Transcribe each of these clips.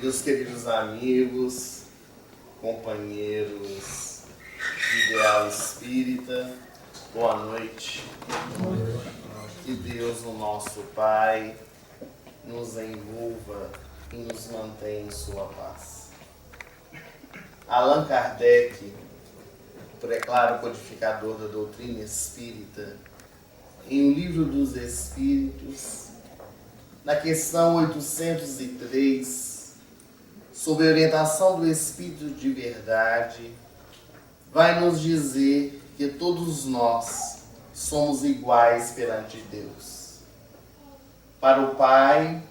Meus queridos amigos, companheiros de ideal espírita, boa noite. Que Deus, o nosso Pai, nos envolva e nos mantenha em sua paz. Allan Kardec, o preclaro codificador da doutrina espírita, em O Livro dos Espíritos, na questão 803, sob a orientação do Espírito de Verdade, vai nos dizer que todos nós somos iguais perante Deus. Para o Pai,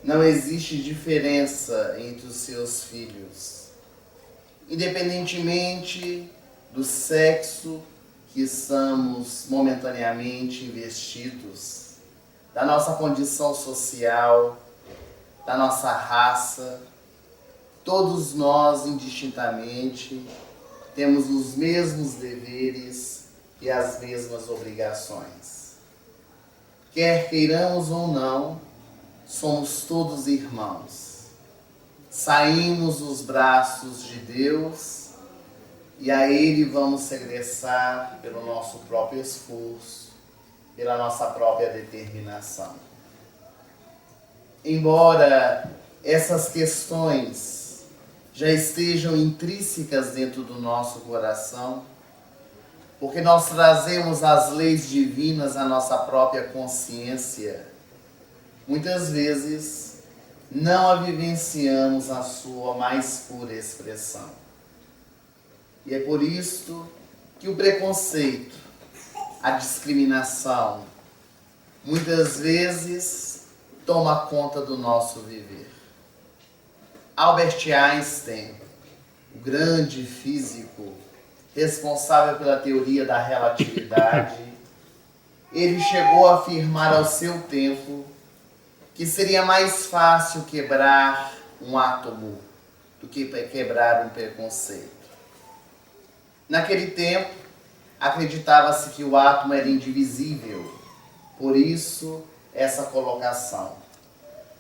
não existe diferença entre os seus filhos, independentemente do sexo que estamos momentaneamente investidos, da nossa condição social, da nossa raça. Todos nós, indistintamente, temos os mesmos deveres e as mesmas obrigações. Quer queiramos ou não, somos todos irmãos. Saímos dos braços de Deus e a Ele vamos regressar pelo nosso próprio esforço, pela nossa própria determinação. Embora essas questões já estejam intrínsecas dentro do nosso coração, porque nós trazemos as leis divinas à nossa própria consciência, muitas vezes não a vivenciamos na sua mais pura expressão. E é por isso que o preconceito, a discriminação, muitas vezes toma conta do nosso viver. Albert Einstein, o grande físico responsável pela teoria da relatividade, ele chegou a afirmar ao seu tempo que seria mais fácil quebrar um átomo do que quebrar um preconceito. Naquele tempo, acreditava-se que o átomo era indivisível, por isso essa colocação.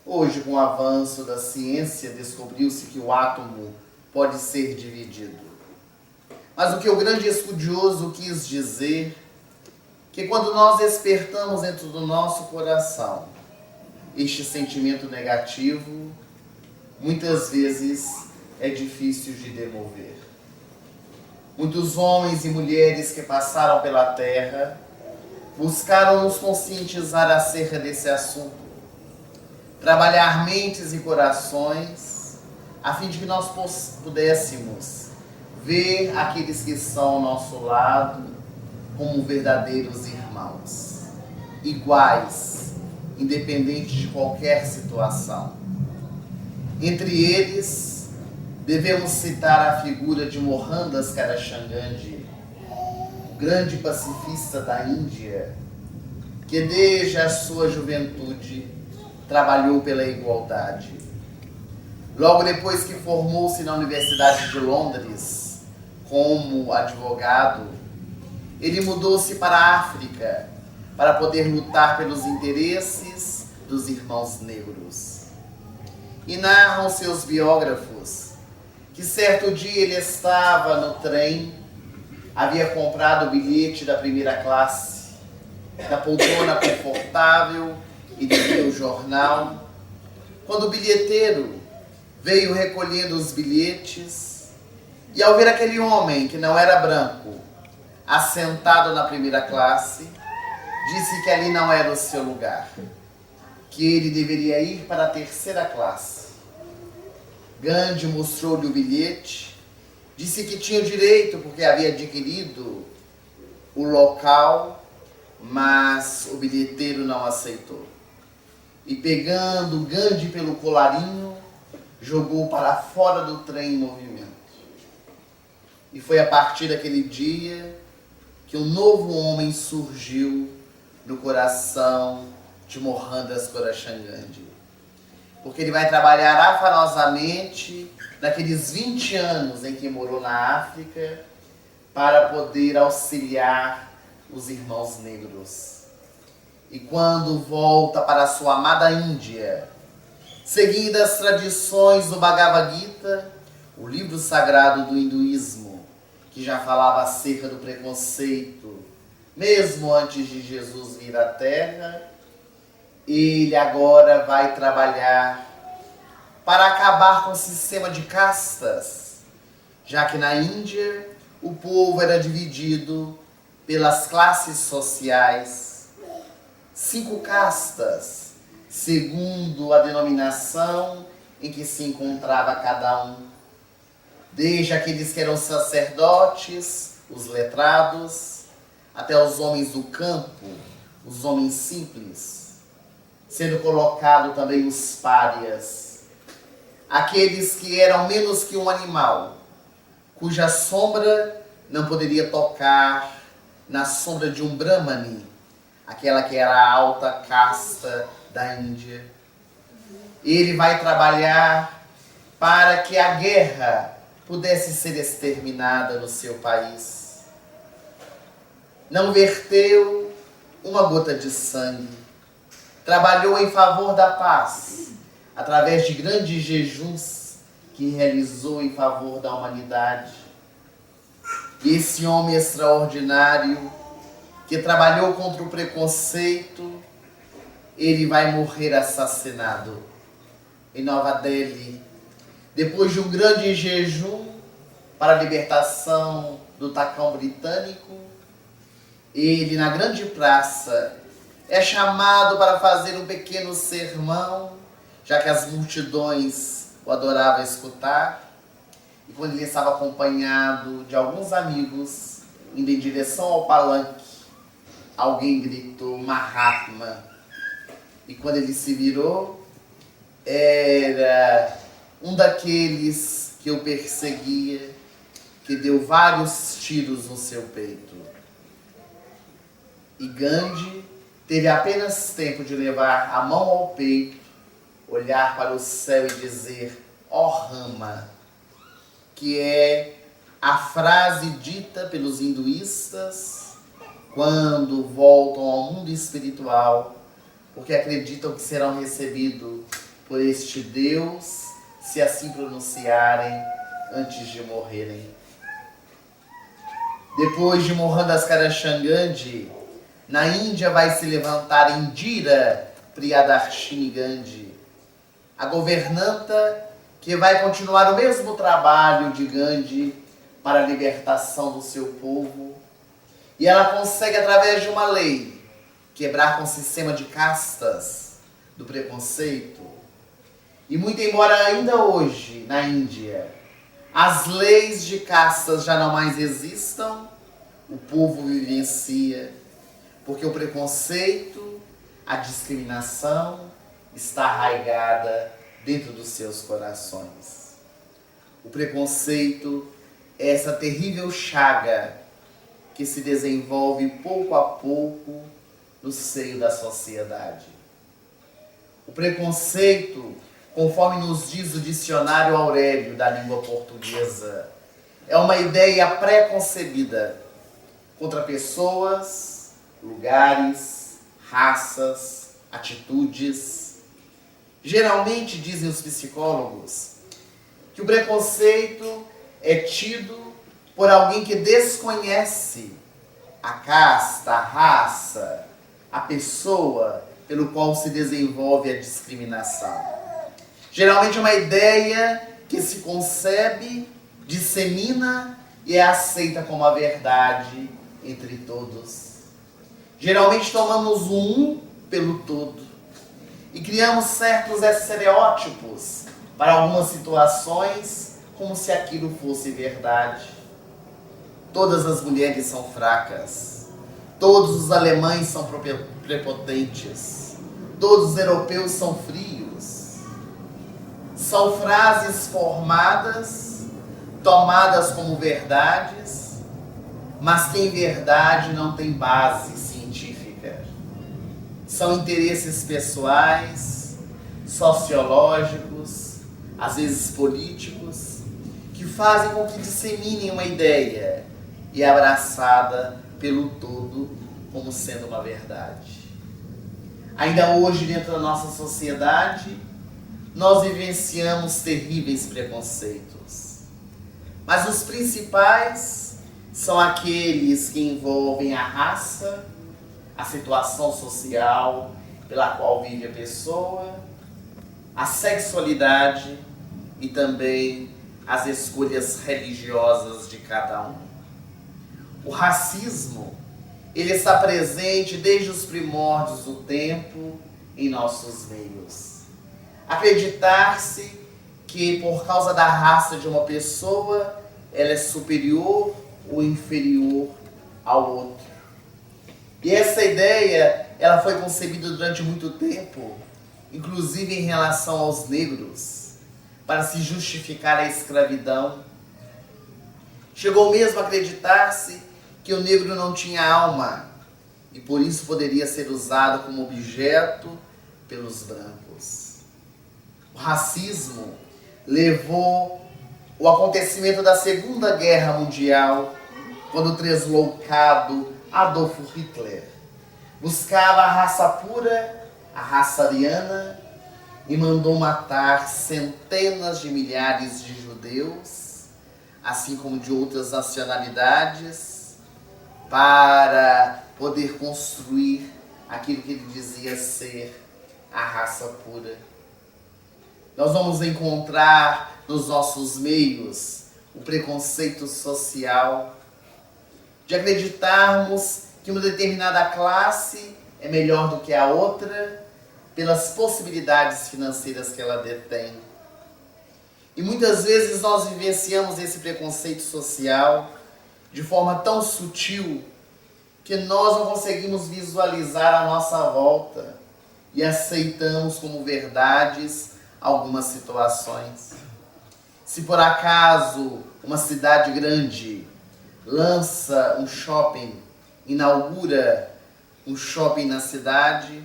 Hoje, com o avanço da ciência, descobriu-se que o átomo pode ser dividido. Mas o que o grande estudioso quis dizer, que quando nós despertamos dentro do nosso coração este sentimento negativo, muitas vezes é difícil de demover. Muitos homens e mulheres que passaram pela Terra buscaram nos conscientizar acerca desse assunto, trabalhar mentes e corações, a fim de que nós pudéssemos ver aqueles que estão ao nosso lado como verdadeiros irmãos, iguais, independente de qualquer situação. Entre eles, devemos citar a figura de Mohandas Karachandji, o grande pacifista da Índia, que desde a sua juventude trabalhou pela igualdade. Logo depois que formou-se na Universidade de Londres como advogado, ele mudou-se para a África para poder lutar pelos interesses dos irmãos negros. E narram seus biógrafos que certo dia ele estava no trem, havia comprado o bilhete da primeira classe, da poltrona confortável e lia o jornal, quando o bilheteiro veio recolhendo os bilhetes e, ao ver aquele homem que não era branco, assentado na primeira classe, disse que ali não era o seu lugar, que ele deveria ir para a terceira classe. Gandhi mostrou-lhe o bilhete, disse que tinha o direito porque havia adquirido o local, mas o bilheteiro não aceitou. E pegando Gandhi pelo colarinho, jogou para fora do trem em movimento. E foi a partir daquele dia que um novo homem surgiu no coração de Mohandas Karachandji. Porque ele vai trabalhar afanosamente naqueles 20 anos em que morou na África para poder auxiliar os irmãos negros. E quando volta para a sua amada Índia, seguindo as tradições do Bhagavad Gita, o livro sagrado do hinduísmo, que já falava acerca do preconceito, mesmo antes de Jesus vir à Terra, ele agora vai trabalhar para acabar com o sistema de castas, já que na Índia o povo era dividido pelas classes sociais, 5 castas, segundo a denominação em que se encontrava cada um, desde aqueles que eram sacerdotes, os letrados, até os homens do campo, os homens simples, sendo colocado também os párias, aqueles que eram menos que um animal, cuja sombra não poderia tocar na sombra de um Brahmani, aquela que era a alta casta da Índia. Ele vai trabalhar para que a guerra pudesse ser exterminada no seu país. Não verteu uma gota de sangue. Trabalhou em favor da paz, através de grandes jejuns que realizou em favor da humanidade. E esse homem extraordinário, que trabalhou contra o preconceito, ele vai morrer assassinado em Nova Delhi, depois de um grande jejum para a libertação do tacão britânico. Ele, na grande praça, é chamado para fazer um pequeno sermão, já que as multidões o adoravam escutar. E quando ele estava acompanhado de alguns amigos, indo em direção ao palanque, alguém gritou Mahatma. E quando ele se virou, era um daqueles que o perseguia, que deu vários tiros no seu peito. E Gandhi teve apenas tempo de levar a mão ao peito, olhar para o céu e dizer, ó Rama, que é a frase dita pelos hinduístas quando voltam ao mundo espiritual, porque acreditam que serão recebidos por este Deus, se assim pronunciarem antes de morrerem. Depois de Mohandas Karachand Gandhi, na Índia vai se levantar Indira Priyadarshini Gandhi, a governanta que vai continuar o mesmo trabalho de Gandhi para a libertação do seu povo. E ela consegue, através de uma lei, quebrar com o sistema de castas do preconceito. E muito embora ainda hoje, na Índia, as leis de castas já não mais existam, o povo vivencia, porque o preconceito, a discriminação está arraigada dentro dos seus corações. O preconceito é essa terrível chaga que se desenvolve pouco a pouco no seio da sociedade. O preconceito, conforme nos diz o dicionário Aurélio da língua portuguesa, é uma ideia pré-concebida contra pessoas, lugares, raças, atitudes. Geralmente, dizem os psicólogos, que o preconceito é tido por alguém que desconhece a casta, a raça, a pessoa pelo qual se desenvolve a discriminação. Geralmente é uma ideia que se concebe, dissemina e é aceita como a verdade entre todos. Geralmente tomamos o um pelo todo e criamos certos estereótipos para algumas situações como se aquilo fosse verdade. Todas as mulheres são fracas, todos os alemães são prepotentes, todos os europeus são frios. São frases formadas, tomadas como verdades, mas que em verdade não tem base científica. São interesses pessoais, sociológicos, às vezes políticos, que fazem com que disseminem uma ideia e é abraçada pelo todo como sendo uma verdade. Ainda hoje, dentro da nossa sociedade, nós vivenciamos terríveis preconceitos. Mas os principais são aqueles que envolvem a raça, a situação social pela qual vive a pessoa, a sexualidade e também as escolhas religiosas de cada um. O racismo, ele está presente desde os primórdios do tempo em nossos meios. Acreditar-se que por causa da raça de uma pessoa, ela é superior ou inferior ao outro. E essa ideia, ela foi concebida durante muito tempo, inclusive em relação aos negros, para se justificar a escravidão. Chegou mesmo a acreditar-se que o negro não tinha alma e por isso poderia ser usado como objeto pelos brancos. O racismo levou o acontecimento da Segunda Guerra Mundial, quando o tresloucado Adolf Hitler buscava a raça pura, a raça ariana, e mandou matar centenas de milhares de judeus, assim como de outras nacionalidades, para poder construir aquilo que ele dizia ser a raça pura. Nós vamos encontrar nos nossos meios o preconceito social de acreditarmos que uma determinada classe é melhor do que a outra pelas possibilidades financeiras que ela detém. E muitas vezes nós vivenciamos esse preconceito social de forma tão sutil que nós não conseguimos visualizar a nossa volta e aceitamos como verdades algumas situações. Se por acaso uma cidade grande lança um shopping, inaugura um shopping na cidade,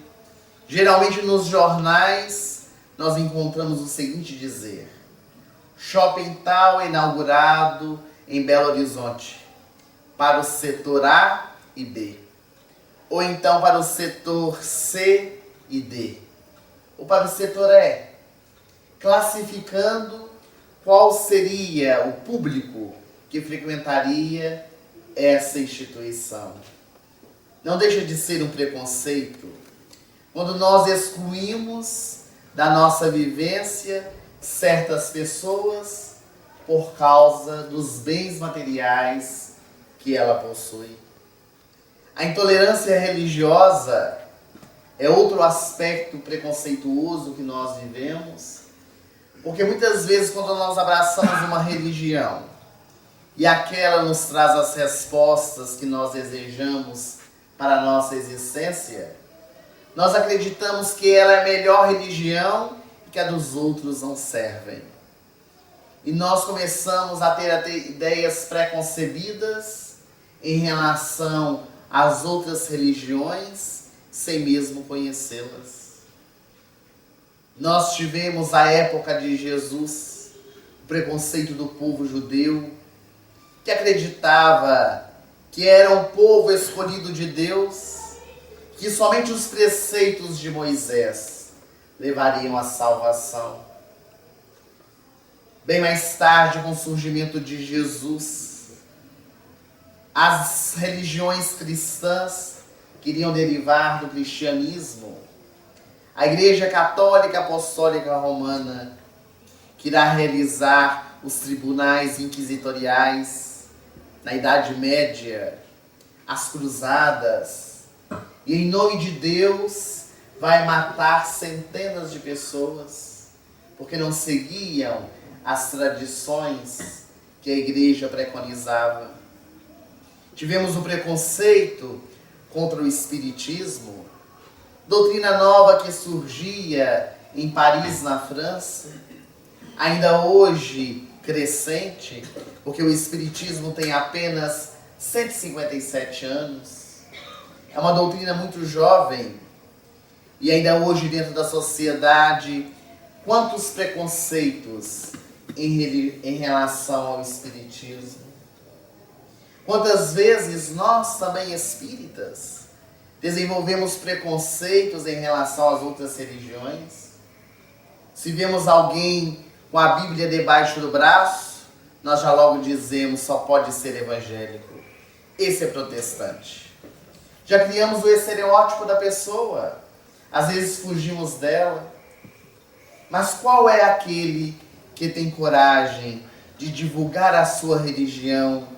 geralmente nos jornais nós encontramos o seguinte dizer: shopping tal inaugurado em Belo Horizonte, para o setor A e B, ou então para o setor C e D, ou para o setor E, classificando qual seria o público que frequentaria essa instituição. Não deixa de ser um preconceito quando nós excluímos da nossa vivência certas pessoas por causa dos bens materiais que ela possui. A intolerância religiosa é outro aspecto preconceituoso que nós vivemos, porque muitas vezes quando nós abraçamos uma religião e aquela nos traz as respostas que nós desejamos para a nossa existência, nós acreditamos que ela é a melhor religião e que a dos outros não servem. E nós começamos a ter ideias preconcebidas em relação às outras religiões, sem mesmo conhecê-las. Nós tivemos a época de Jesus, o preconceito do povo judeu, que acreditava que era um povo escolhido de Deus, que somente os preceitos de Moisés levariam à salvação. Bem mais tarde, com o surgimento de Jesus, as religiões cristãs queriam derivar do cristianismo. A Igreja Católica Apostólica Romana queria realizar os tribunais inquisitoriais na Idade Média, as cruzadas, e em nome de Deus vai matar centenas de pessoas porque não seguiam as tradições que a Igreja preconizava. Tivemos o preconceito contra o Espiritismo, doutrina nova que surgia em Paris, na França, ainda hoje crescente, porque o Espiritismo tem apenas 157 anos. É uma doutrina muito jovem e ainda hoje dentro da sociedade, quantos preconceitos em relação ao Espiritismo. Quantas vezes nós também espíritas desenvolvemos preconceitos em relação às outras religiões? Se vemos alguém com a Bíblia debaixo do braço, nós já logo dizemos, só pode ser evangélico. Esse é protestante. Já criamos o estereótipo da pessoa. Às vezes fugimos dela. Mas qual é aquele que tem coragem de divulgar a sua religião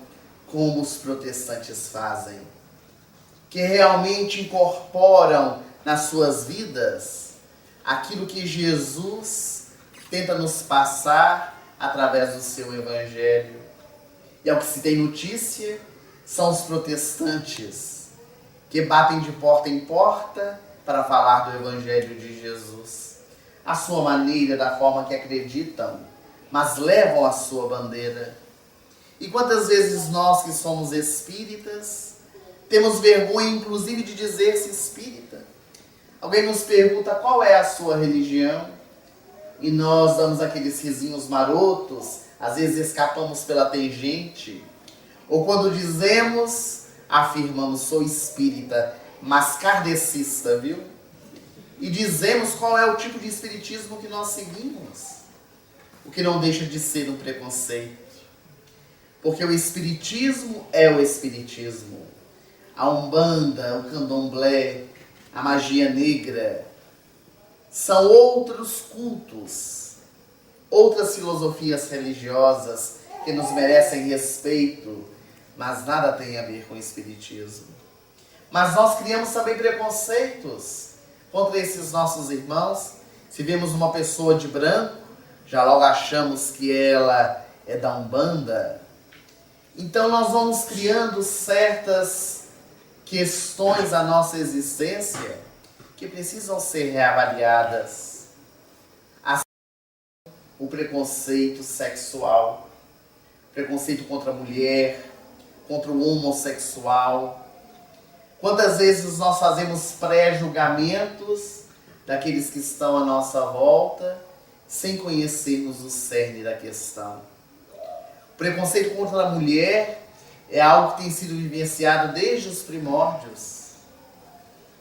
como os protestantes fazem? Que realmente incorporam nas suas vidas aquilo que Jesus tenta nos passar através do seu evangelho. E ao que se tem notícia, são os protestantes que batem de porta em porta para falar do evangelho de Jesus. A sua maneira, da forma que acreditam, mas levam a sua bandeira. E quantas vezes nós que somos espíritas, temos vergonha inclusive de dizer-se espírita. Alguém nos pergunta qual é a sua religião, e nós damos aqueles risinhos marotos, às vezes escapamos pela tangente, ou quando dizemos, afirmamos, sou espírita, mas kardecista, viu? E dizemos qual é o tipo de espiritismo que nós seguimos, o que não deixa de ser um preconceito. Porque o espiritismo é o espiritismo. A umbanda, o candomblé, a magia negra, são outros cultos, outras filosofias religiosas que nos merecem respeito, mas nada tem a ver com o espiritismo. Mas nós criamos também preconceitos contra esses nossos irmãos. Se vemos uma pessoa de branco, já logo achamos que ela é da umbanda. Então nós vamos criando certas questões à nossa existência que precisam ser reavaliadas. Assim, o preconceito sexual, preconceito contra a mulher, contra o homossexual. Quantas vezes nós fazemos pré-julgamentos daqueles que estão à nossa volta, sem conhecermos o cerne da questão. O preconceito contra a mulher é algo que tem sido vivenciado desde os primórdios.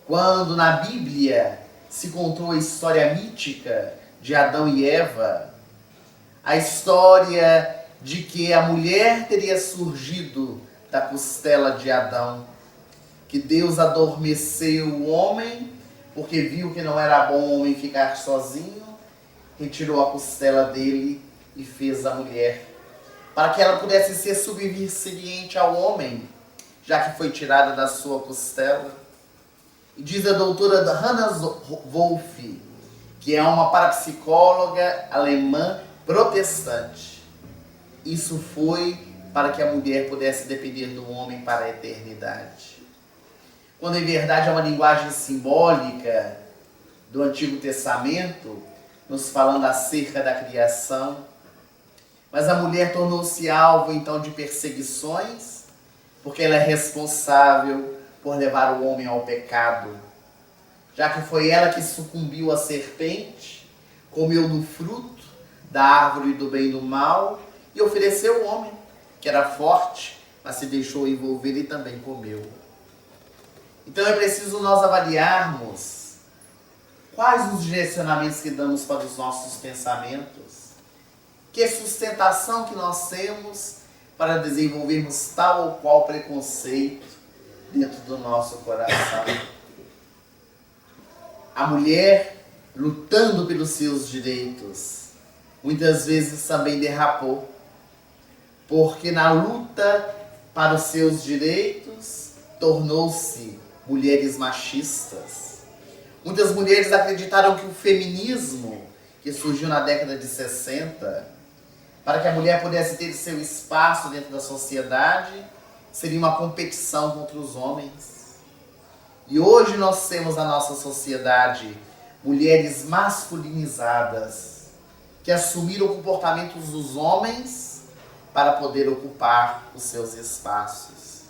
Quando na Bíblia se contou a história mítica de Adão e Eva, a história de que a mulher teria surgido da costela de Adão, que Deus adormeceu o homem, porque viu que não era bom o homem ficar sozinho, retirou a costela dele e fez a mulher, para que ela pudesse ser subserviente ao homem, já que foi tirada da sua costela. E diz a doutora Hannah Wolff, que é uma parapsicóloga alemã protestante, isso foi para que a mulher pudesse depender do homem para a eternidade. Quando em verdade é uma linguagem simbólica do Antigo Testamento, nos falando acerca da criação. Mas a mulher tornou-se alvo então de perseguições, porque ela é responsável por levar o homem ao pecado, já que foi ela que sucumbiu à serpente, comeu do fruto da árvore do bem e do mal e ofereceu o homem, que era forte, mas se deixou envolver e também comeu. Então é preciso nós avaliarmos quais os direcionamentos que damos para os nossos pensamentos, que sustentação que nós temos para desenvolvermos tal ou qual preconceito dentro do nosso coração. A mulher lutando pelos seus direitos, muitas vezes também derrapou, porque na luta para os seus direitos tornou-se mulheres machistas. Muitas mulheres acreditaram que o feminismo, que surgiu na década de 60, para que a mulher pudesse ter seu espaço dentro da sociedade, seria uma competição contra os homens. E hoje nós temos na nossa sociedade mulheres masculinizadas, que assumiram comportamentos dos homens para poder ocupar os seus espaços.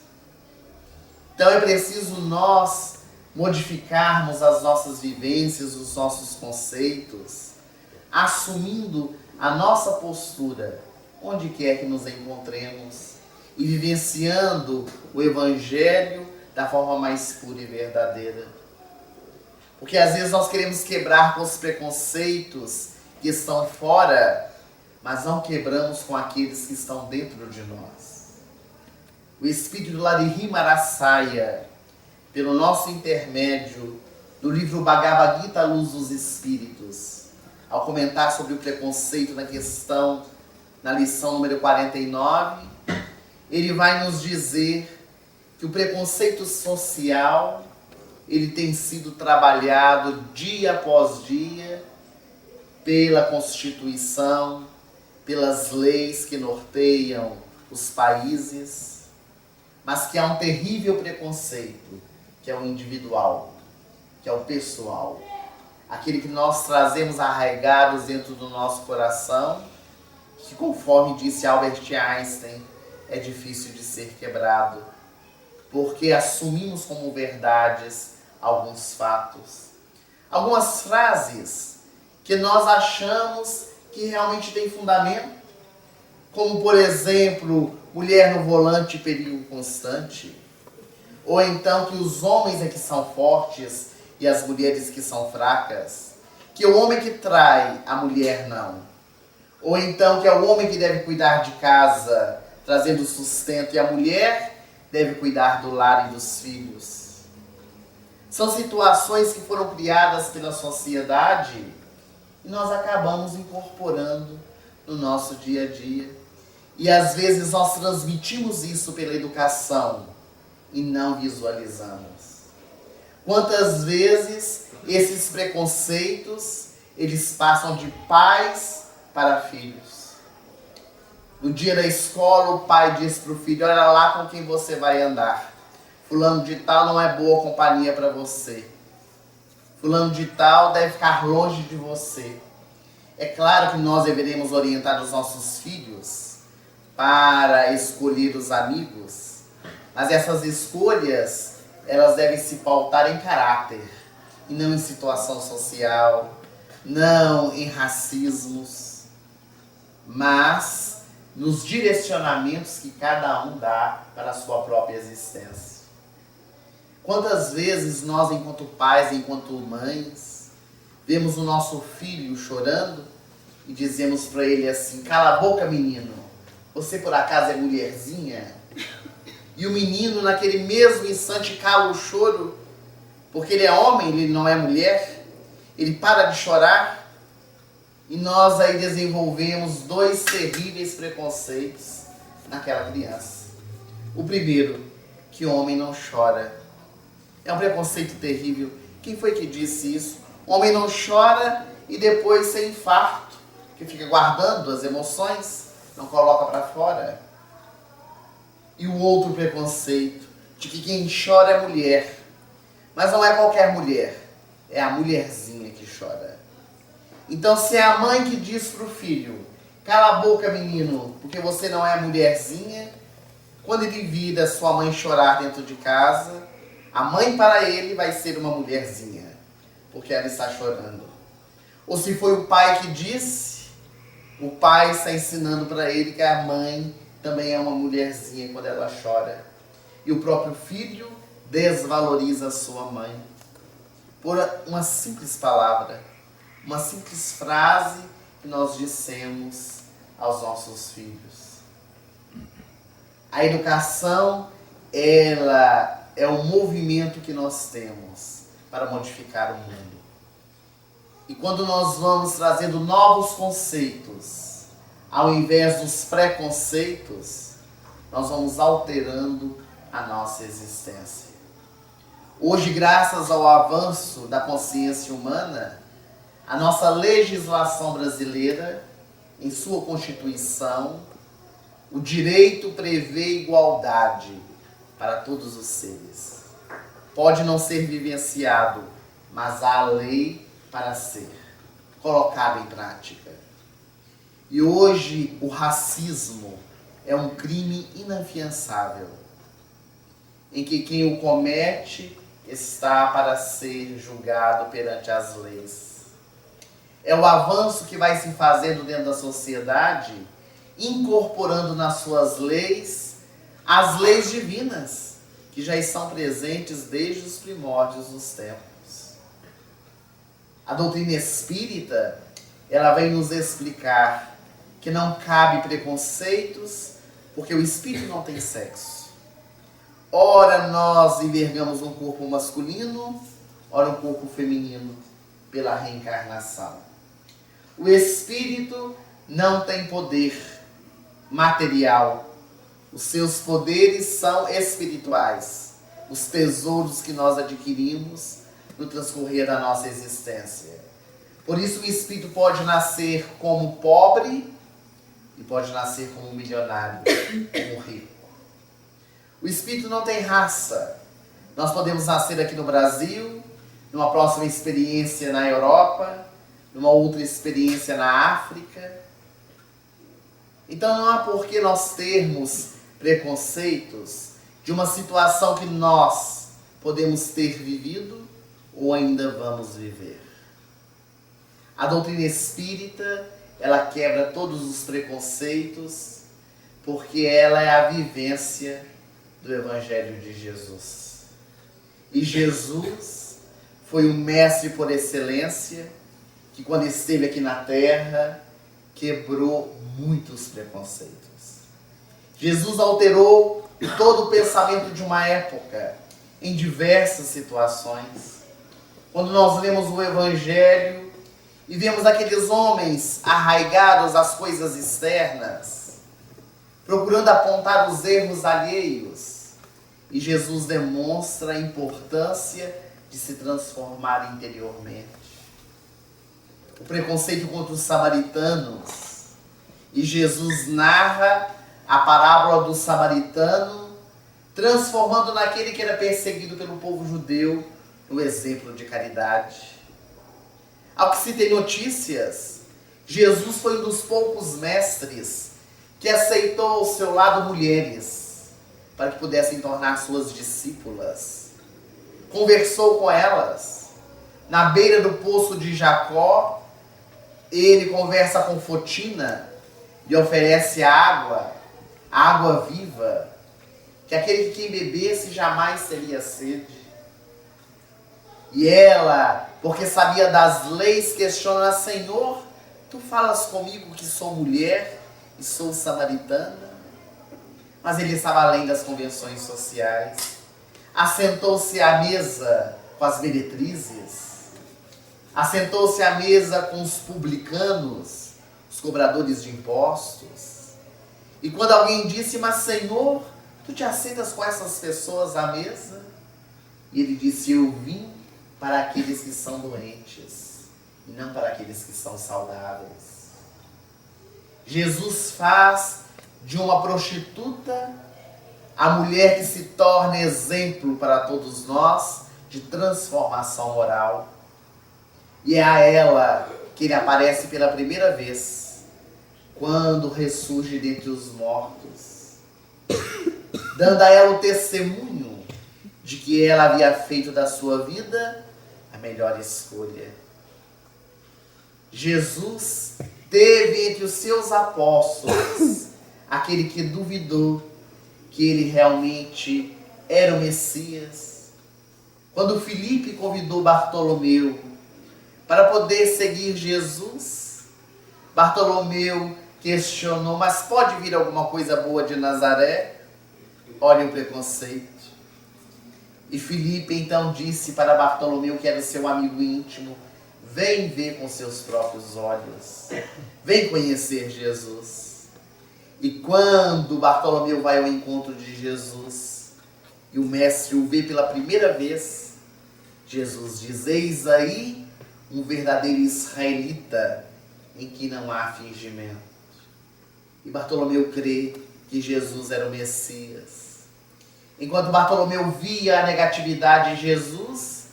Então é preciso nós modificarmos as nossas vivências, os nossos conceitos, assumindo a nossa postura, onde quer que nos encontremos, e vivenciando o Evangelho da forma mais pura e verdadeira. Porque às vezes nós queremos quebrar com os preconceitos que estão fora, mas não quebramos com aqueles que estão dentro de nós. O Espírito Larihi Marasaya, pelo nosso intermédio, do livro Bhagavad Gita, Luz dos Espíritos, ao comentar sobre o preconceito na lição número 49, ele vai nos dizer que o preconceito social, ele tem sido trabalhado dia após dia pela Constituição, pelas leis que norteiam os países, mas que há um terrível preconceito, que é o individual, que é o pessoal, aquele que nós trazemos arraigados dentro do nosso coração, que, conforme disse Albert Einstein, é difícil de ser quebrado, porque assumimos como verdades alguns fatos, algumas frases que nós achamos que realmente tem fundamento, como, por exemplo, mulher no volante, perigo constante, ou então que os homens é que são fortes e as mulheres que são fracas, que o homem que trai, a mulher não, ou então que é o homem que deve cuidar de casa, trazendo sustento, e a mulher deve cuidar do lar e dos filhos. São situações que foram criadas pela sociedade e nós acabamos incorporando no nosso dia a dia. E às vezes nós transmitimos isso pela educação e não visualizamos. Quantas vezes esses preconceitos, eles passam de pais para filhos. No dia da escola, o pai diz para o filho: olha lá com quem você vai andar. Fulano de tal não é boa companhia para você. Fulano de tal deve ficar longe de você. É claro que nós deveremos orientar os nossos filhos para escolher os amigos, mas essas escolhas, elas devem se pautar em caráter, e não em situação social, não em racismos, mas nos direcionamentos que cada um dá para a sua própria existência. Quantas vezes nós, enquanto pais, enquanto mães, vemos o nosso filho chorando e dizemos para ele assim: cala a boca, menino, você por acaso é mulherzinha? E o menino, naquele mesmo instante, cala o choro, porque ele é homem, ele não é mulher, ele para de chorar, e nós aí desenvolvemos dois terríveis preconceitos naquela criança. O primeiro, que o homem não chora. É um preconceito terrível. Quem foi que disse isso? O homem não chora e depois tem infarto, que fica guardando as emoções, não coloca para fora. E o outro preconceito, de que quem chora é mulher. Mas não é qualquer mulher, é a mulherzinha que chora. Então, se é a mãe que diz para o filho: cala a boca, menino, porque você não é mulherzinha, quando ele vir a sua mãe chorar dentro de casa, a mãe para ele vai ser uma mulherzinha, porque ela está chorando. Ou se foi o pai que disse, o pai está ensinando para ele que a mãe também é uma mulherzinha quando ela chora. E o próprio filho desvaloriza a sua mãe por uma simples palavra, uma simples frase que nós dissemos aos nossos filhos. A educação, ela é o movimento que nós temos para modificar o mundo. E quando nós vamos trazendo novos conceitos, ao invés dos preconceitos, nós vamos alterando a nossa existência. Hoje, graças ao avanço da consciência humana, a nossa legislação brasileira, em sua Constituição, o direito prevê igualdade para todos os seres. Pode não ser vivenciado, mas há a lei para ser colocada em prática. E hoje o racismo é um crime inafiançável, em que quem o comete está para ser julgado perante as leis. É o avanço que vai se fazendo dentro da sociedade, incorporando nas suas leis as leis divinas, que já estão presentes desde os primórdios dos tempos. A doutrina espírita, ela vem nos explicar que não cabe preconceitos, porque o espírito não tem sexo. Ora nós envergamos um corpo masculino, ora um corpo feminino, pela reencarnação. O espírito não tem poder material. Os seus poderes são espirituais, os tesouros que nós adquirimos no transcorrer da nossa existência. Por isso o espírito pode nascer como pobre e pode nascer como milionário, como rico. O espírito não tem raça. Nós podemos nascer aqui no Brasil, numa próxima experiência na Europa, numa outra experiência na África. Então não há por que nós termos preconceitos de uma situação que nós podemos ter vivido ou ainda vamos viver. A doutrina espírita, ela quebra todos os preconceitos, porque ela é a vivência do Evangelho de Jesus. E Jesus foi o mestre por excelência, que quando esteve aqui na Terra, quebrou muitos preconceitos. Jesus alterou todo o pensamento de uma época, em diversas situações. Quando nós lemos o Evangelho e vemos aqueles homens arraigados às coisas externas, procurando apontar os erros alheios, e Jesus demonstra a importância de se transformar interiormente. O preconceito contra os samaritanos, e Jesus narra a parábola do samaritano, transformando naquele que era perseguido pelo povo judeu no exemplo de caridade. Ao que se tem notícias, Jesus foi um dos poucos mestres que aceitou ao seu lado mulheres para que pudessem tornar suas discípulas. Conversou com elas. Na beira do poço de Jacó, ele conversa com Fotina e oferece água viva, que aquele que quem bebesse jamais teria sede. E ela, porque sabia das leis, questiona: Senhor, tu falas comigo que sou mulher e sou samaritana? Mas ele estava além das convenções sociais. Assentou-se à mesa com as meretrizes, assentou-se à mesa com os publicanos, os cobradores de impostos. E quando alguém disse: mas Senhor, tu te assentas com essas pessoas à mesa? E ele disse: eu vim para aqueles que são doentes e não para aqueles que são saudáveis. Jesus faz de uma prostituta a mulher que se torna exemplo para todos nós de transformação moral. E é a ela que ele aparece pela primeira vez, quando ressurge dentre os mortos, dando a ela o testemunho de que ela havia feito da sua vida a melhor escolha. Jesus teve entre os seus apóstolos aquele que duvidou que ele realmente era o Messias. Quando Filipe convidou Bartolomeu para poder seguir Jesus, Bartolomeu questionou: mas pode vir alguma coisa boa de Nazaré? Olha o preconceito. E Filipe então disse para Bartolomeu, que era seu amigo íntimo: vem ver com seus próprios olhos, vem conhecer Jesus. E quando Bartolomeu vai ao encontro de Jesus e o mestre o vê pela primeira vez, Jesus diz: eis aí um verdadeiro israelita em que não há fingimento. E Bartolomeu crê que Jesus era o Messias. Enquanto Bartolomeu via a negatividade de Jesus,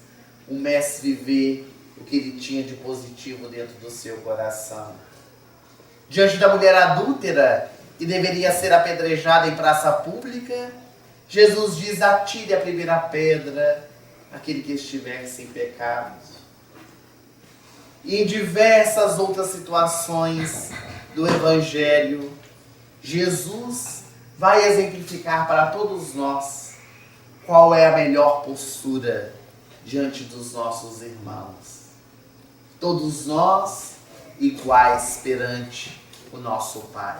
o mestre vê o que ele tinha de positivo dentro do seu coração. Diante da mulher adúltera, que deveria ser apedrejada em praça pública, Jesus diz: atire a primeira pedra aquele que estiver sem pecado. E em diversas outras situações do Evangelho, Jesus vai exemplificar para todos nós qual é a melhor postura diante dos nossos irmãos. Todos nós iguais perante o nosso Pai.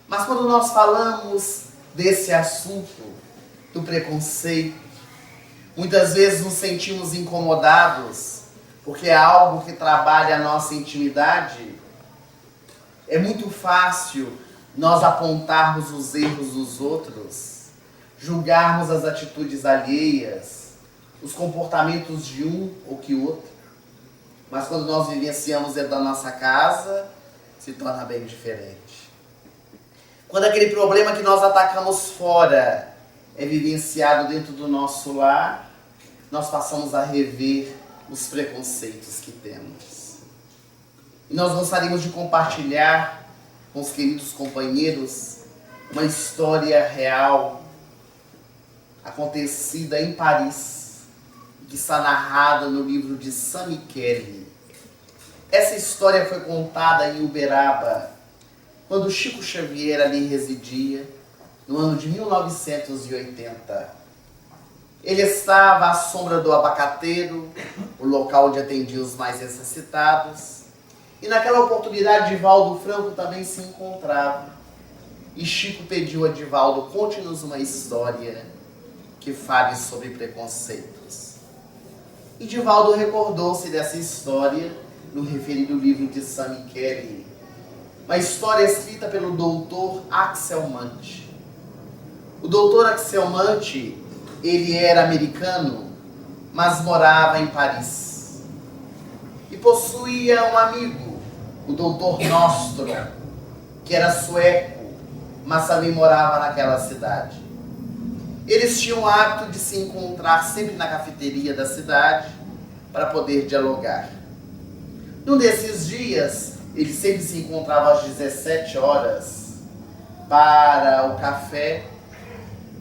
Mas quando nós falamos desse assunto do preconceito, muitas vezes nos sentimos incomodados, porque é algo que trabalha a nossa intimidade. É muito fácil nós apontarmos os erros dos outros, julgarmos as atitudes alheias, os comportamentos de um ou que outro. Mas quando nós vivenciamos dentro da nossa casa, se torna bem diferente. Quando aquele problema que nós atacamos fora é vivenciado dentro do nosso lar, nós passamos a rever os preconceitos que temos. E nós gostaríamos de compartilhar com os queridos companheiros uma história real acontecida em Paris, que está narrada no livro de Sami Kelly. Essa história foi contada em Uberaba, quando Chico Xavier ali residia, no ano de 1980. Ele estava à sombra do abacateiro, o local onde atendia os mais necessitados, e naquela oportunidade Divaldo Franco também se encontrava. E Chico pediu a Divaldo: conte-nos uma história que fale sobre preconceitos. E Divaldo recordou-se dessa história no referido livro de Sami Kelly, uma história escrita pelo doutor Axel Munt. O doutor Axel Munt, ele era americano, mas morava em Paris. E possuía um amigo, o doutor Nostro, que era sueco, mas também morava naquela cidade. Eles tinham o hábito de se encontrar sempre na cafeteria da cidade para poder dialogar. Num desses dias, eles sempre se encontravam às 17 horas para o café.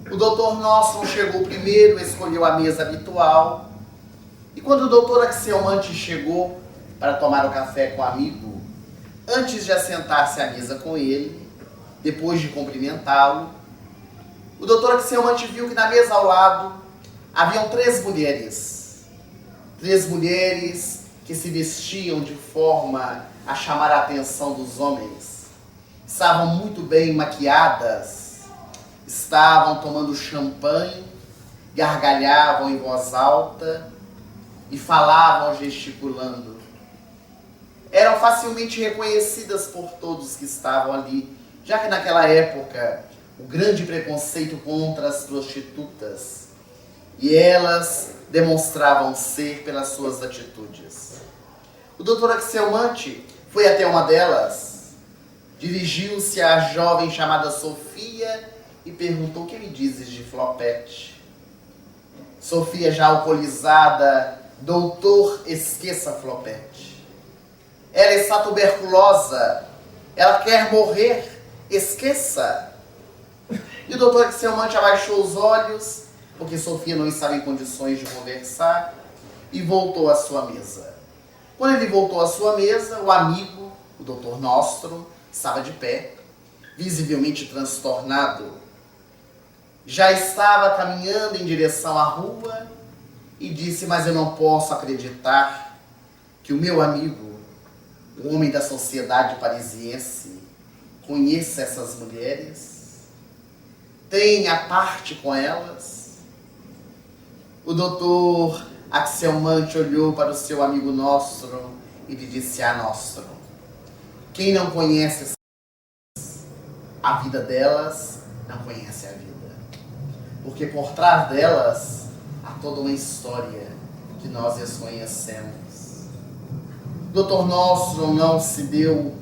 O doutor Nostro chegou primeiro, escolheu a mesa habitual. E quando o doutor Axel Munt chegou para tomar o café com o amigo, antes de assentar-se à mesa com ele, depois de cumprimentá-lo, o doutor Axel Munt viu que na mesa ao lado haviam três mulheres que se vestiam de forma a chamar a atenção dos homens. Estavam muito bem maquiadas, estavam tomando champanhe, gargalhavam em voz alta e falavam gesticulando. Eram facilmente reconhecidas por todos que estavam ali, já que naquela época o grande preconceito contra as prostitutas, e elas demonstravam ser pelas suas atitudes. O doutor Axel Munt foi até uma delas, dirigiu-se à jovem chamada Sofia e perguntou: o que me dizes de Flopete? Sofia, já alcoolizada: doutor, esqueça Flopete. Ela está tuberculosa, ela quer morrer, esqueça. E o doutor Axel Munt abaixou os olhos, porque Sofia não estava em condições de conversar, e voltou à sua mesa. Quando ele voltou à sua mesa, o amigo, o doutor Nostro, estava de pé, visivelmente transtornado. Já estava caminhando em direção à rua e disse: mas eu não posso acreditar que o meu amigo, o homem da sociedade parisiense, conheça essas mulheres, tenha parte com elas. O doutor Axel Munt olhou para o seu amigo Nostro e lhe disse: Nostro, quem não conhece a vida delas, não conhece a vida. Porque por trás delas há toda uma história que nós desconhecemos. O doutor Nostro não se deu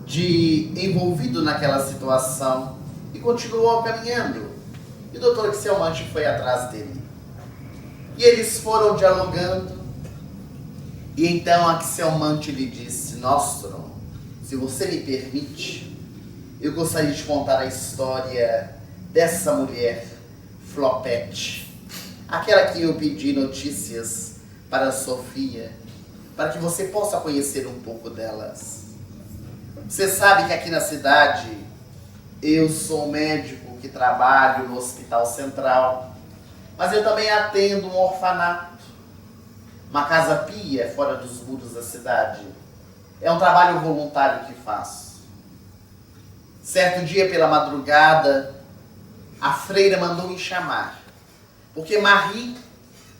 de envolvido naquela situação e continuou caminhando. E o doutor Axel Munt foi atrás dele. E eles foram dialogando. E então Axel Munt lhe disse: Nostro, se você me permite, eu gostaria de contar a história dessa mulher, Flopete, aquela que eu pedi notícias para a Sofia, para que você possa conhecer um pouco delas. Você sabe que aqui na cidade eu sou médico que trabalho no Hospital Central, mas eu também atendo um orfanato, uma casa pia fora dos muros da cidade. É um trabalho voluntário que faço. Certo dia pela madrugada, a freira mandou me chamar, porque Marie,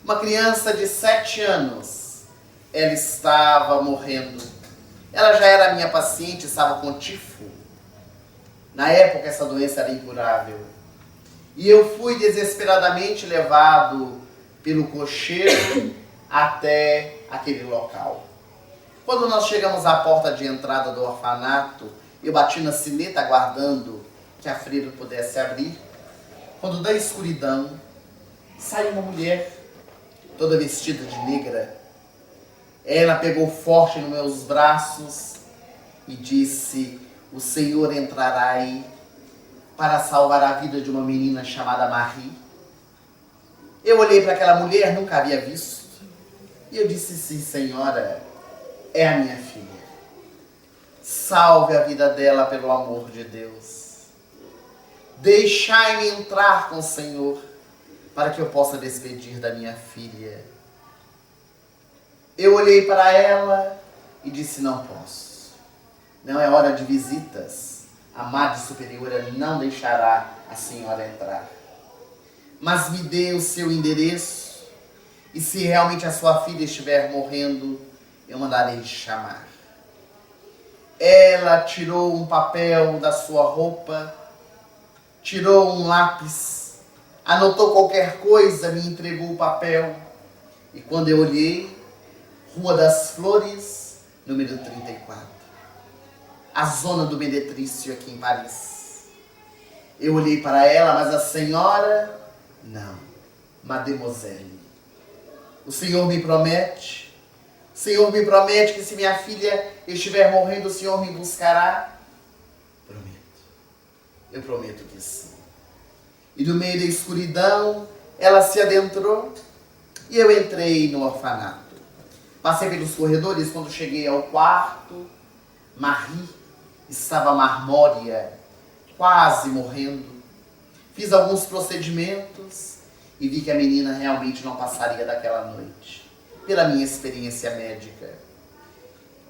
uma criança de 7 anos, ela estava morrendo. Ela já era minha paciente, estava com tifo. Na época essa doença era incurável. E eu fui desesperadamente levado pelo cocheiro até aquele local. Quando nós chegamos à porta de entrada do orfanato, eu bati na sineta aguardando que a freira pudesse abrir. Quando da escuridão saiu uma mulher, toda vestida de negra. Ela pegou forte nos meus braços e disse: o Senhor entrará aí para salvar a vida de uma menina chamada Marie. Eu olhei para aquela mulher, nunca havia visto, e eu disse: sim, senhora, é a minha filha. Salve a vida dela pelo amor de Deus. Deixai-me entrar com o Senhor para que eu possa despedir da minha filha. Eu olhei para ela e disse: não posso. Não é hora de visitas. A Madre Superiora não deixará a senhora entrar. Mas me dê o seu endereço e se realmente a sua filha estiver morrendo, eu mandarei chamar. Ela tirou um papel da sua roupa, tirou um lápis, anotou qualquer coisa, me entregou o papel. E quando eu olhei, Rua das Flores, número 34. A zona do Meretrício aqui em Paris. Eu olhei para ela, mas a senhora, não, Mademoiselle. O Senhor me promete que se minha filha estiver morrendo, o Senhor me buscará? Prometo. Eu prometo que sim. E no meio da escuridão, ela se adentrou e eu entrei no orfanato. Passei pelos corredores, quando cheguei ao quarto, Marie estava marmórea, quase morrendo. Fiz alguns procedimentos e vi que a menina realmente não passaria daquela noite, pela minha experiência médica.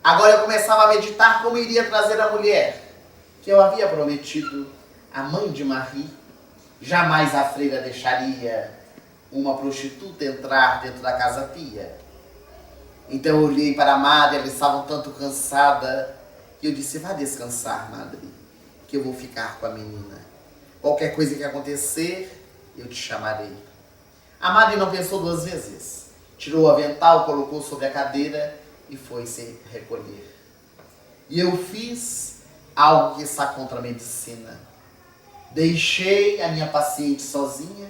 Agora eu começava a meditar como iria trazer a mulher, que eu havia prometido, a mãe de Marie. Jamais a freira deixaria uma prostituta entrar dentro da casa pia. Então eu olhei para a madre, ela estava um tanto cansada, e eu disse: vá descansar, madre, que eu vou ficar com a menina. Qualquer coisa que acontecer, eu te chamarei. A madre não pensou duas vezes. Tirou o avental, colocou sobre a cadeira e foi se recolher. E eu fiz algo que está contra a medicina. Deixei a minha paciente sozinha,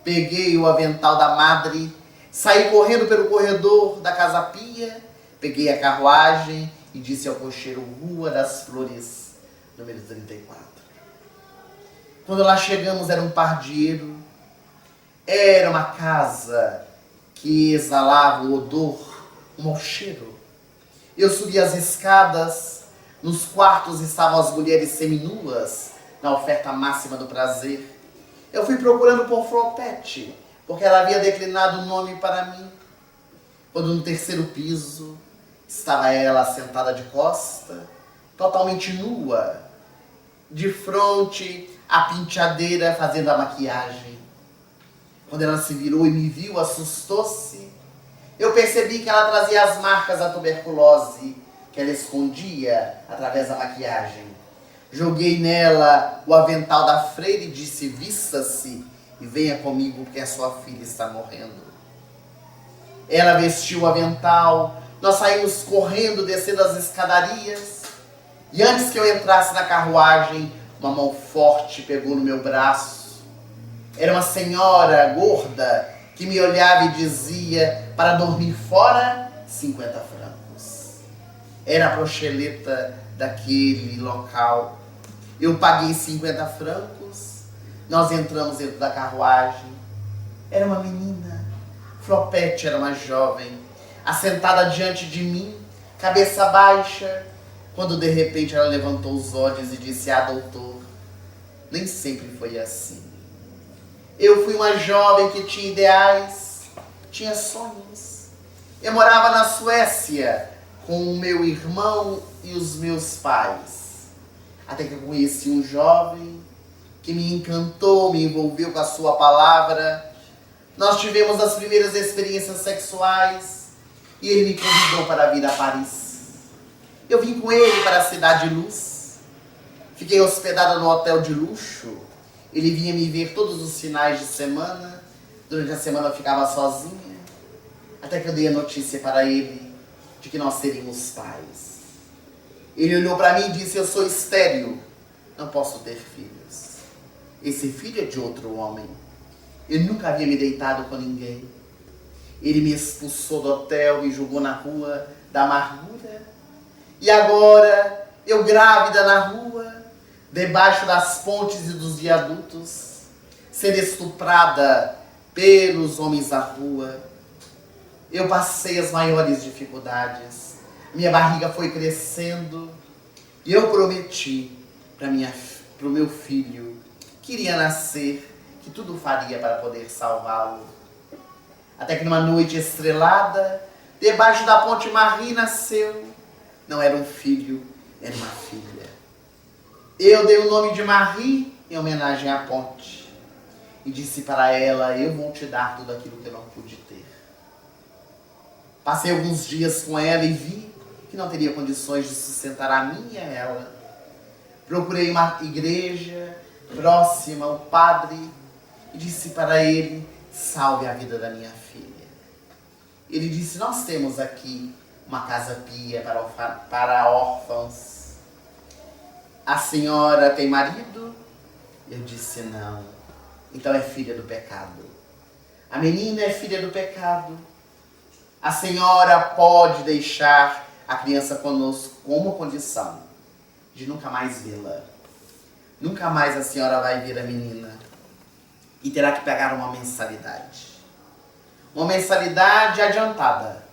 peguei o avental da madre, saí correndo pelo corredor da casa pia, peguei a carruagem e disse ao cocheiro: Rua das Flores, número 34. Quando lá chegamos, era um pardieiro. Era uma casa que exalava o odor, um mau cheiro. Eu subi as escadas, nos quartos estavam as mulheres seminuas, na oferta máxima do prazer. Eu fui procurando por Flopete, porque ela havia declinado o nome para mim. Quando no terceiro piso estava ela sentada de costa, totalmente nua, de fronte à penteadeira, fazendo a maquiagem. Quando ela se virou e me viu, assustou-se. Eu percebi que ela trazia as marcas da tuberculose que ela escondia através da maquiagem. Joguei nela o avental da freira e disse: vista-se e venha comigo, porque a sua filha está morrendo. Ela vestiu o avental, nós saímos correndo, descendo as escadarias. E antes que eu entrasse na carruagem, uma mão forte pegou no meu braço. Era uma senhora gorda que me olhava e dizia: para dormir fora, 50 francos. Era a proxeleta daquele local. Eu paguei 50 francos, nós entramos dentro da carruagem. Era uma menina, Flopete era uma jovem, assentada diante de mim, cabeça baixa, quando de repente ela levantou os olhos e disse: ah, doutor, nem sempre foi assim. Eu fui uma jovem que tinha ideais, tinha sonhos. Eu morava na Suécia, com o meu irmão e os meus pais. Até que eu conheci um jovem que me encantou, me envolveu com a sua palavra. Nós tivemos as primeiras experiências sexuais e ele me convidou para vir a Paris. Eu vim com ele para a Cidade de Luz. Fiquei hospedada no hotel de luxo. Ele vinha me ver todos os finais de semana. Durante a semana eu ficava sozinha. Até que eu dei a notícia para ele de que nós seríamos pais. Ele olhou para mim e disse: eu sou estéril, não posso ter filhos. Esse filho é de outro homem. Eu nunca havia me deitado com ninguém. Ele me expulsou do hotel, me jogou na rua da amargura. E agora, eu grávida na rua, debaixo das pontes e dos viadutos, sendo estuprada pelos homens da rua. Eu passei as maiores dificuldades. Minha barriga foi crescendo e eu prometi para o meu filho que iria nascer, que tudo faria para poder salvá-lo. Até que numa noite estrelada, debaixo da ponte Marie nasceu. Não era um filho, era uma filha. Eu dei o nome de Marie em homenagem à ponte e disse para ela: eu vou te dar tudo aquilo que eu não pude ter. Passei alguns dias com ela e vi que não teria condições de sustentar a mim e a ela. Procurei uma igreja próxima ao padre e disse para ele: salve a vida da minha filha. Ele disse: nós temos aqui uma casa pia para órfãos. A senhora tem marido? Eu disse: não. Então é filha do pecado. A menina é filha do pecado. A senhora pode deixar a criança conosco com uma condição: de nunca mais vê-la. Nunca mais a senhora vai ver a menina e terá que pagar uma mensalidade. Uma mensalidade adiantada,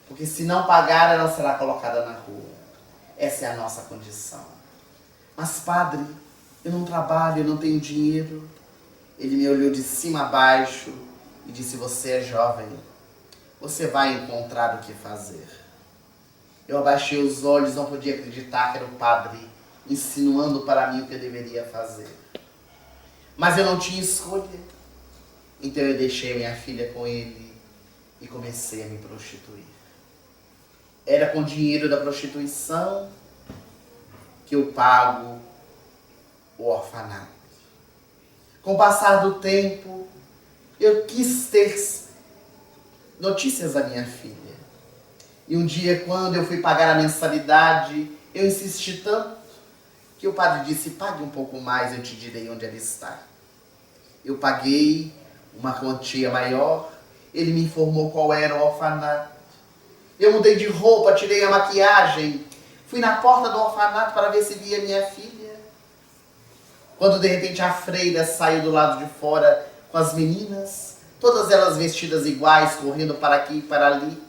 porque se não pagar, ela será colocada na rua. Essa é a nossa condição. Mas padre, eu não trabalho, eu não tenho dinheiro. Ele me olhou de cima a baixo e disse: você é jovem, você vai encontrar o que fazer. Eu abaixei os olhos, não podia acreditar que era o padre insinuando para mim o que eu deveria fazer. Mas eu não tinha escolha. Então eu deixei minha filha com ele e comecei a me prostituir. Era com o dinheiro da prostituição que eu pago o orfanato. Com o passar do tempo, eu quis ter notícias da minha filha. E um dia, quando eu fui pagar a mensalidade, eu insisti tanto que o padre disse: pague um pouco mais, eu te direi onde ela está. Eu paguei uma quantia maior, ele me informou qual era o orfanato. Eu mudei de roupa, tirei a maquiagem, fui na porta do orfanato para ver se via minha filha. Quando de repente a freira saiu do lado de fora com as meninas, todas elas vestidas iguais, correndo para aqui e para ali.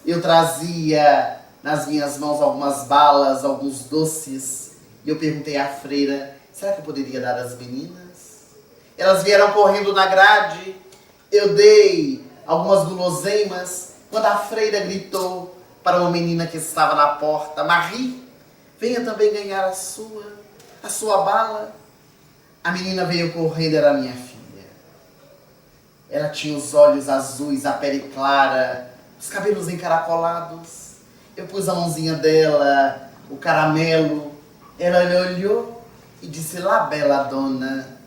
Eu trazia nas minhas mãos algumas balas, alguns doces, e eu perguntei à freira: será que eu poderia dar às meninas? Elas vieram correndo na grade, eu dei algumas guloseimas, quando a freira gritou para uma menina que estava na porta: Marie, venha também ganhar a sua bala. A menina veio correndo, era minha filha. Ela tinha os olhos azuis, a pele clara, os cabelos encaracolados. Eu pus a mãozinha dela, o caramelo. Ela me olhou e disse: lá, bela dona,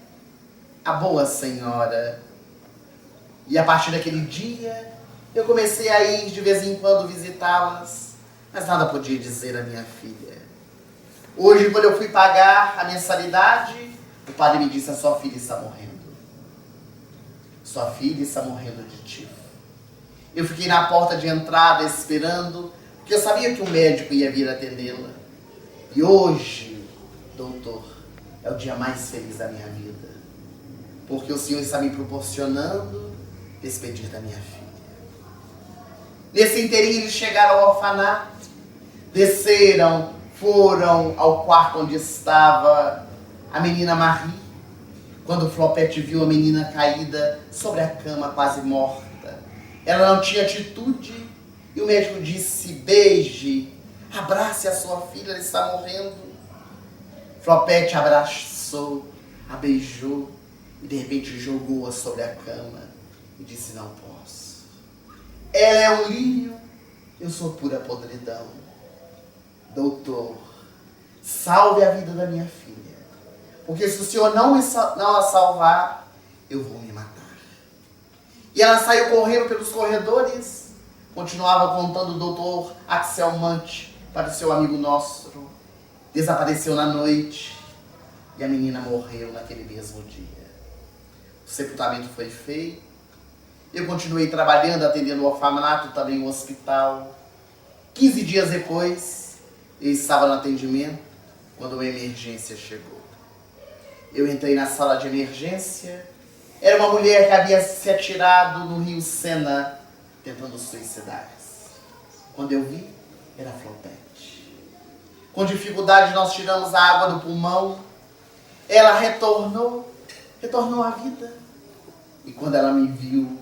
a boa senhora. E a partir daquele dia, eu comecei a ir de vez em quando visitá-las, mas nada podia dizer à minha filha. Hoje, quando eu fui pagar a mensalidade, o padre me disse: a sua filha está morrendo. Sua filha está morrendo de tifo. Eu fiquei na porta de entrada esperando, porque eu sabia que o médico ia vir atendê-la. E hoje, doutor, é o dia mais feliz da minha vida, porque o Senhor está me proporcionando despedir da minha filha. Nesse inteirinho eles chegaram ao orfanato, desceram, foram ao quarto onde estava a menina Marie. Quando Flopete viu a menina caída sobre a cama, quase morta, ela não tinha atitude, E o médico disse: beije, abrace a sua filha, ela está morrendo. Flopete abraçou, a beijou e de repente jogou-a sobre a cama e disse: não posso. Ela é um lírio, eu sou pura podridão. Doutor, salve a vida da minha filha, porque se o senhor não a salvar, eu vou me matar. E ela saiu correndo pelos corredores, continuava contando o doutor Axelmante para o seu amigo Nostro. Desapareceu na noite e a menina morreu naquele mesmo dia. O sepultamento foi feito. Eu continuei trabalhando, atendendo o orfanato, também o hospital. 15 dias depois, eu estava no atendimento quando uma emergência chegou. Eu entrei na sala de emergência. Era uma mulher que havia se atirado no rio Sena, tentando suicidar-se. Quando eu vi, era Flopete. Com dificuldade nós tiramos a água do pulmão. Ela retornou à vida. E quando ela me viu,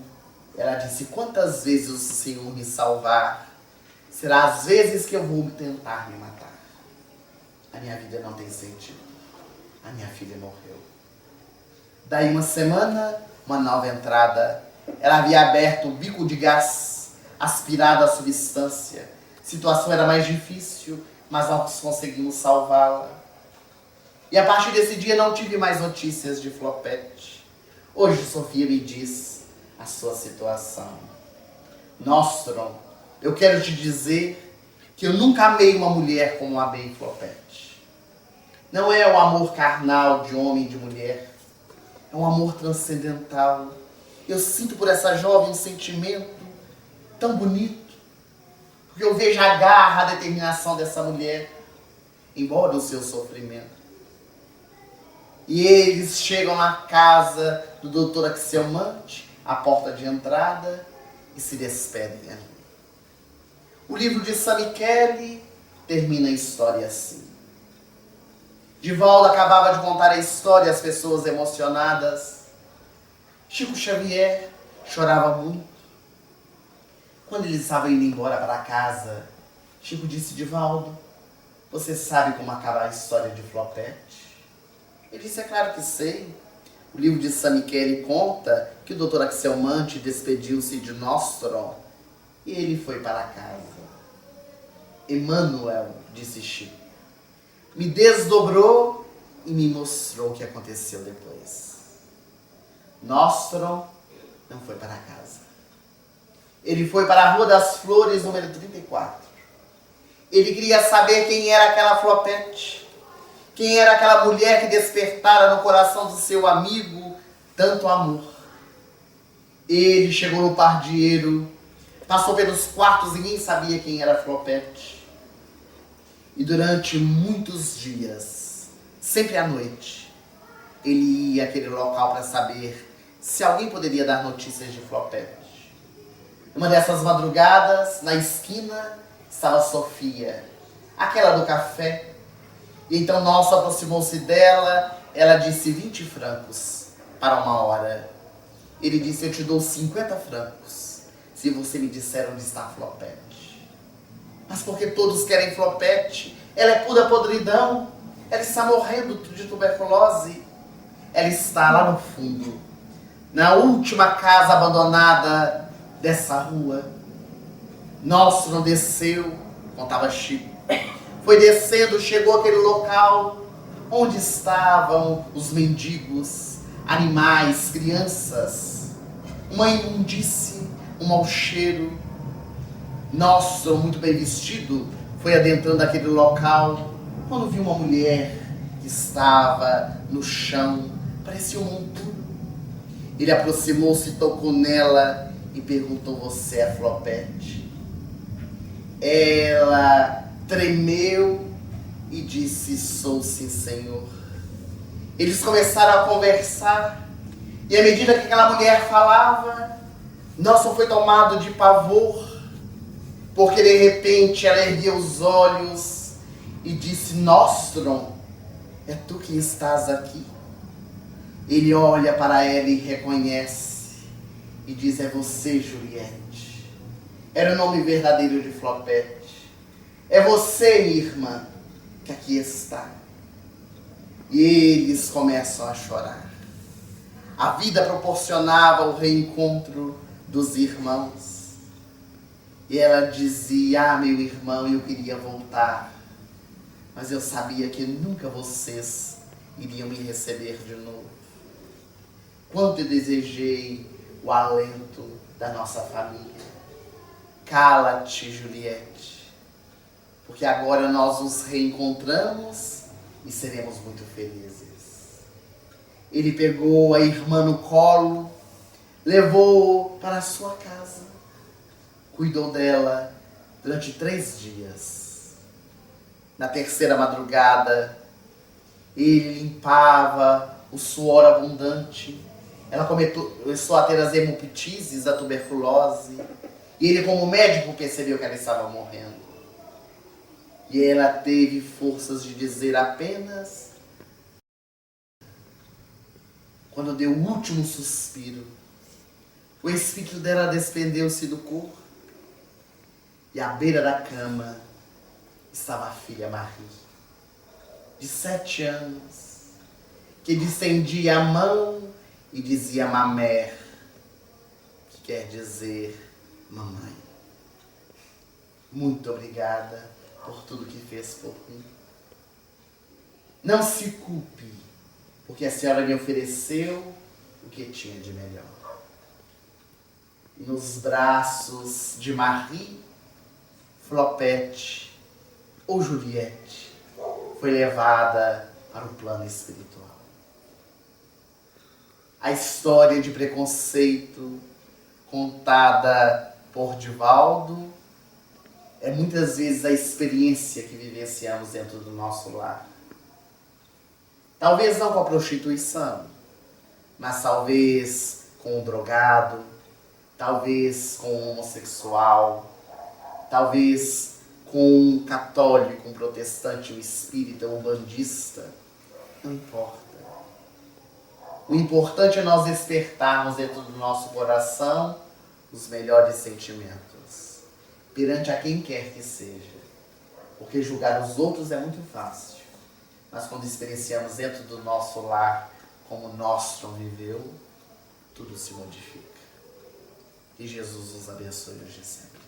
ela disse: quantas vezes o Senhor me salvar, será as vezes que eu vou tentar me matar. A minha vida não tem sentido. A minha filha morreu. Daí uma semana, uma nova entrada. Ela havia aberto o bico de gás, aspirado a substância. A situação era mais difícil, mas nós conseguimos salvá-la. E a partir desse dia não tive mais notícias de Flopete. Hoje Sofia me diz a sua situação. Nostro, eu quero te dizer que eu nunca amei uma mulher como amei Flopete. Não é o amor carnal de homem e de mulher. É um amor transcendental. Eu sinto por essa jovem um sentimento tão bonito. Porque eu vejo a garra, a determinação dessa mulher, embora o seu sofrimento. E eles chegam na casa do doutor Axelmante, à porta de entrada, e se despedem ali. O livro de San Michele termina a história assim. Divaldo acabava de contar a história às pessoas emocionadas. Chico Xavier chorava muito. Quando eles estavam indo embora para casa, Chico disse: Divaldo, você sabe como acaba a história de Flopete? Ele disse: é claro que sei. O livro de San Michele conta que o doutor Axelmante despediu-se de Nostro e ele foi para casa. Emmanuel, disse Chico, me desdobrou e me mostrou o que aconteceu depois. Nostro não foi para casa. Ele foi para a Rua das Flores, número 34. Ele queria saber quem era aquela Flopete. Quem era aquela mulher que despertara no coração do seu amigo tanto amor. Ele chegou no pardieiro, passou pelos quartos e ninguém sabia quem era Flopete. E durante muitos dias, sempre à noite, ele ia àquele local para saber se alguém poderia dar notícias de Flopete. Uma dessas madrugadas, na esquina, estava Sofia, aquela do café. E então Nosso aproximou-se dela, ela disse 20 francos para uma hora. Ele disse: eu te dou 50 francos se você me disser onde está Flopete. Mas porque todos querem Flopete? Ela é pura podridão, ela está morrendo de tuberculose. Ela está lá no fundo, na última casa abandonada dessa rua. Nosso não desceu, contava Chico. Foi descendo, chegou àquele local onde estavam os mendigos, animais, crianças. Uma imundície, um mau cheiro. Nosso, muito bem vestido, foi adentrando aquele local quando viu uma mulher que estava no chão, parecia um monturo. Ele aproximou-se, tocou nela e perguntou: você é Flopete? Ela tremeu e disse: sou sim, senhor. Eles começaram a conversar e à medida que aquela mulher falava, Nosso foi tomado de pavor, porque de repente ela ergueu os olhos e disse: Nostro, é tu que estás aqui? Ele olha para ela e reconhece e diz: é você, Juliette. era o nome verdadeiro de Flopete. É você, minha irmã, que aqui está. E eles começam a chorar. A vida proporcionava o reencontro dos irmãos. E ela dizia: meu irmão, eu queria voltar, mas eu sabia que nunca vocês iriam me receber de novo. Quanto eu desejei o alento da nossa família. Cala-te, Juliette, porque agora nós nos reencontramos e seremos muito felizes. Ele pegou a irmã no colo, levou para a sua casa, cuidou dela durante 3 dias. Na terceira madrugada, ele limpava o suor abundante. Ela começou a ter as hemoptises, a tuberculose. E ele, como médico, percebeu que ela estava morrendo. E ela teve forças de dizer apenas, quando deu o último suspiro, o espírito dela desprendeu-se do corpo. E à beira da cama estava a filha Marie, de 7 anos, que distendia a mão e dizia mamère, que quer dizer mamãe. Muito obrigada por tudo que fez por mim. Não se culpe, porque a senhora me ofereceu o que tinha de melhor. E nos braços de Marie, Flopete ou Juliette foi levada para o plano espiritual. A história de preconceito contada por Divaldo é muitas vezes a experiência que vivenciamos dentro do nosso lar. Talvez não com a prostituição, mas talvez com o drogado, talvez com o homossexual, talvez com um católico, um protestante, um espírita, um bandista. Não importa. O importante é nós despertarmos dentro do nosso coração os melhores sentimentos, perante a quem quer que seja. Porque julgar os outros é muito fácil. Mas quando experienciamos dentro do nosso lar como Nostrum viveu, tudo se modifica. Que Jesus os abençoe hoje e sempre.